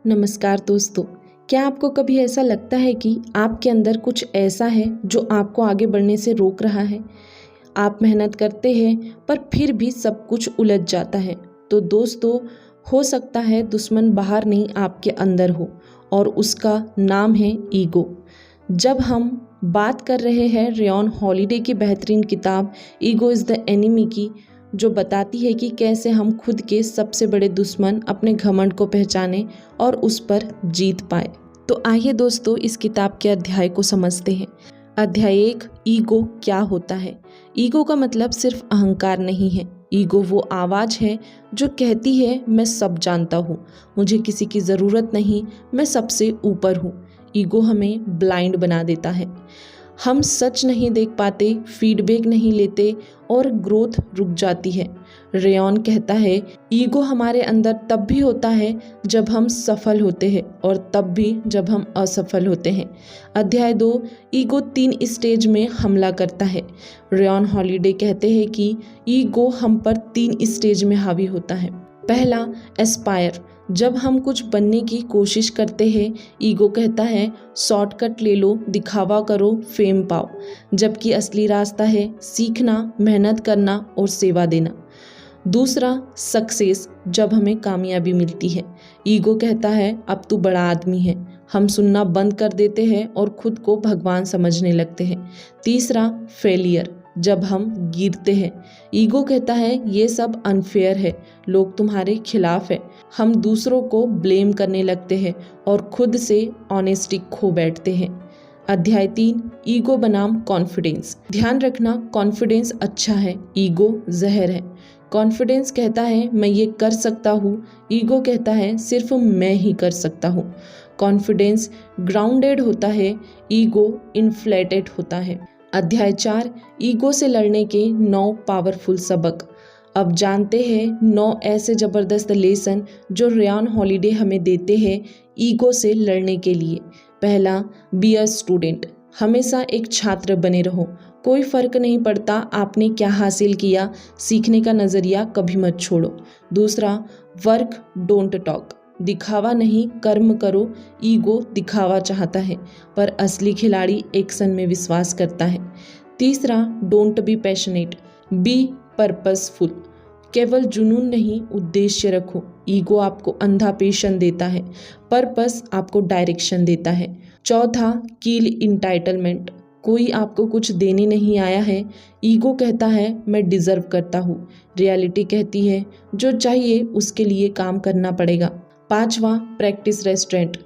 नमस्कार दोस्तों। क्या आपको कभी ऐसा लगता है कि आपके अंदर कुछ ऐसा है जो आपको आगे बढ़ने से रोक रहा है? आप मेहनत करते हैं पर फिर भी सब कुछ उलझ जाता है। तो दोस्तों, हो सकता है दुश्मन बाहर नहीं आपके अंदर हो और उसका नाम है ईगो। जब हम बात कर रहे हैं रेयन हॉलिडे की बेहतरीन किताब ईगो इज़ द एनिमी की, जो बताती है कि कैसे हम खुद के सबसे बड़े दुश्मन अपने घमंड को पहचाने और उस पर जीत पाए। तो आइए दोस्तों, इस किताब के अध्याय को समझते हैं। अध्याय 1, ईगो क्या होता है। ईगो का मतलब सिर्फ अहंकार नहीं है। ईगो वो आवाज़ है जो कहती है मैं सब जानता हूँ, मुझे किसी की ज़रूरत नहीं, मैं सबसे ऊपर हूँ। ईगो हमें ब्लाइंड बना देता है। हम सच नहीं देख पाते, फीडबैक नहीं लेते और ग्रोथ रुक जाती है। रेयन कहता है ईगो हमारे अंदर तब भी होता है जब हम सफल होते हैं और तब भी जब हम असफल होते हैं। अध्याय 2, ईगो 3 स्टेज में हमला करता है। रेयन हॉलिडे कहते हैं कि ईगो हम पर 3 स्टेज में हावी होता है। पहला, एस्पायर। जब हम कुछ बनने की कोशिश करते हैं, ईगो कहता है शॉर्टकट ले लो, दिखावा करो, फेम पाओ, जबकि असली रास्ता है सीखना, मेहनत करना और सेवा देना। दूसरा, सक्सेस। जब हमें कामयाबी मिलती है, ईगो कहता है अब तू बड़ा आदमी है। हम सुनना बंद कर देते हैं और खुद को भगवान समझने लगते हैं। तीसरा, फेलियर। जब हम गिरते हैं, ईगो कहता है ये सब अनफेयर है, लोग तुम्हारे खिलाफ है। हम दूसरों को ब्लेम करने लगते हैं और खुद से ऑनेस्टी खो बैठते हैं। अध्याय 3, ईगो बनाम कॉन्फिडेंस। ध्यान रखना, कॉन्फिडेंस अच्छा है, ईगो जहर है। कॉन्फिडेंस कहता है मैं ये कर सकता हूँ, ईगो कहता है सिर्फ मैं ही कर सकता हूँ। कॉन्फिडेंस ग्राउंडेड होता है, ईगो इन्फ्लेटेड होता है। अध्याय 4, ईगो से लड़ने के 9 पावरफुल सबक। अब जानते हैं 9 ऐसे ज़बरदस्त लेसन जो रेयन हॉलिडे हमें देते हैं ईगो से लड़ने के लिए। पहला, बी अ स्टूडेंट। हमेशा एक छात्र बने रहो, कोई फ़र्क नहीं पड़ता आपने क्या हासिल किया, सीखने का नज़रिया कभी मत छोड़ो। दूसरा, वर्क डोंट टॉक। दिखावा नहीं, कर्म करो। ईगो दिखावा चाहता है पर असली खिलाड़ी एक्शन में विश्वास करता है। तीसरा, don't be passionate, be purposeful. केवल जुनून नहीं, उद्देश्य रखो। ईगो आपको अंधा पेशन देता है, पर्पस आपको डायरेक्शन देता है। चौथा, कील इंटाइटलमेंट। कोई आपको कुछ देने नहीं आया है, ईगो कहता है मैं डिज़र्व करता हूँ। रियलिटी कहती है जो चाहिए उसके लिए काम करना पड़ेगा। पांचवा, प्रैक्टिस रेस्टोरेंट।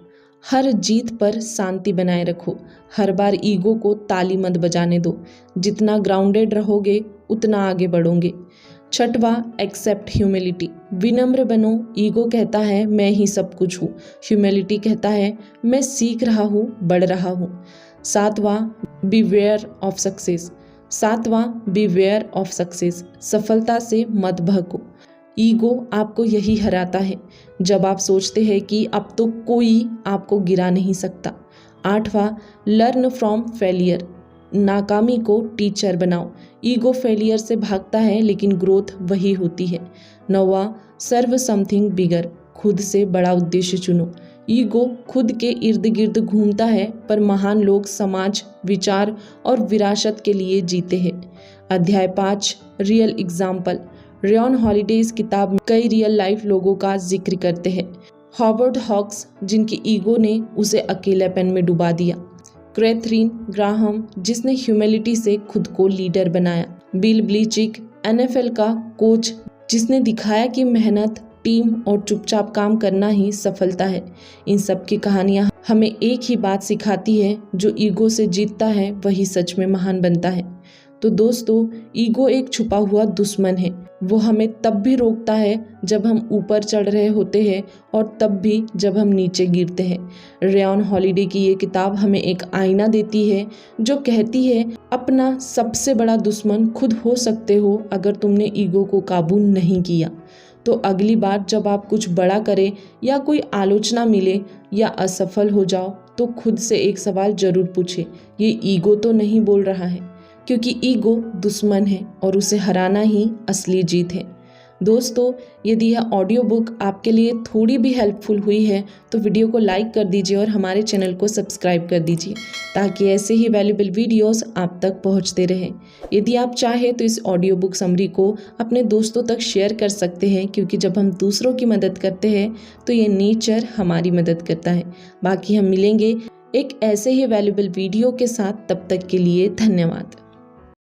हर जीत पर शांति बनाए रखो, हर बार ईगो को ताली मत बजाने दो। जितना ग्राउंडेड रहोगे उतना आगे बढ़ोगे। छठवा, एक्सेप्ट ह्यूमिलिटी। विनम्र बनो, ईगो कहता है मैं ही सब कुछ हूँ, ह्यूमिलिटी कहता है मैं सीख रहा हूँ, बढ़ रहा हूँ। सातवां, beware of success. Beware of success. सफलता से मत भगो, ईगो आपको यही हराता है जब आप सोचते हैं कि अब तो कोई आपको गिरा नहीं सकता। आठवां, लर्न फ्रॉम फेलियर। नाकामी को टीचर बनाओ, ईगो फेलियर से भागता है लेकिन ग्रोथ वही होती है। नौवां, सर्व समथिंग बिगर। खुद से बड़ा उद्देश्य चुनो, ईगो खुद के इर्द गिर्द घूमता है पर महान लोग समाज, विचार और विरासत के लिए जीते हैं। अध्याय 5, रियल एग्जाम्पल। रेयन हॉलिडे इस किताब में कई रियल लाइफ लोगों का जिक्र करते हैं। हॉवर्ड हॉक्स, जिनकी ईगो ने उसे अकेलेपन में डुबा दिया। कैथरीन ग्राहम, जिसने ह्यूमिलिटी से खुद को लीडर बनाया। बिल ब्लीचिक, NFL का कोच, जिसने दिखाया कि मेहनत, टीम और चुपचाप काम करना ही सफलता है। इन सब की कहानियाँ हमें एक ही बात सिखाती है, जो ईगो से जीतता है वही सच में महान बनता है। तो दोस्तों, ईगो एक छुपा हुआ दुश्मन है। वो हमें तब भी रोकता है जब हम ऊपर चढ़ रहे होते हैं और तब भी जब हम नीचे गिरते हैं। रेयन हॉलिडे की ये किताब हमें एक आईना देती है जो कहती है अपना सबसे बड़ा दुश्मन खुद हो सकते हो अगर तुमने ईगो को काबू नहीं किया। तो अगली बार जब आप कुछ बड़ा करें या कोई आलोचना मिले या असफल हो जाओ तो खुद से एक सवाल जरूर पूछे, ये ईगो तो नहीं बोल रहा है? क्योंकि ईगो दुश्मन है और उसे हराना ही असली जीत है। दोस्तों, यदि यह ऑडियो बुक आपके लिए थोड़ी भी हेल्पफुल हुई है तो वीडियो को लाइक कर दीजिए और हमारे चैनल को सब्सक्राइब कर दीजिए ताकि ऐसे ही वैल्यूएबल वीडियोस आप तक पहुंचते रहें। यदि आप चाहें तो इस ऑडियो बुक समरी को अपने दोस्तों तक शेयर कर सकते हैं, क्योंकि जब हम दूसरों की मदद करते हैं तो ये नेचर हमारी मदद करता है। बाकी हम मिलेंगे एक ऐसे ही वैल्यूएबल वीडियो के साथ, तब तक के लिए धन्यवाद।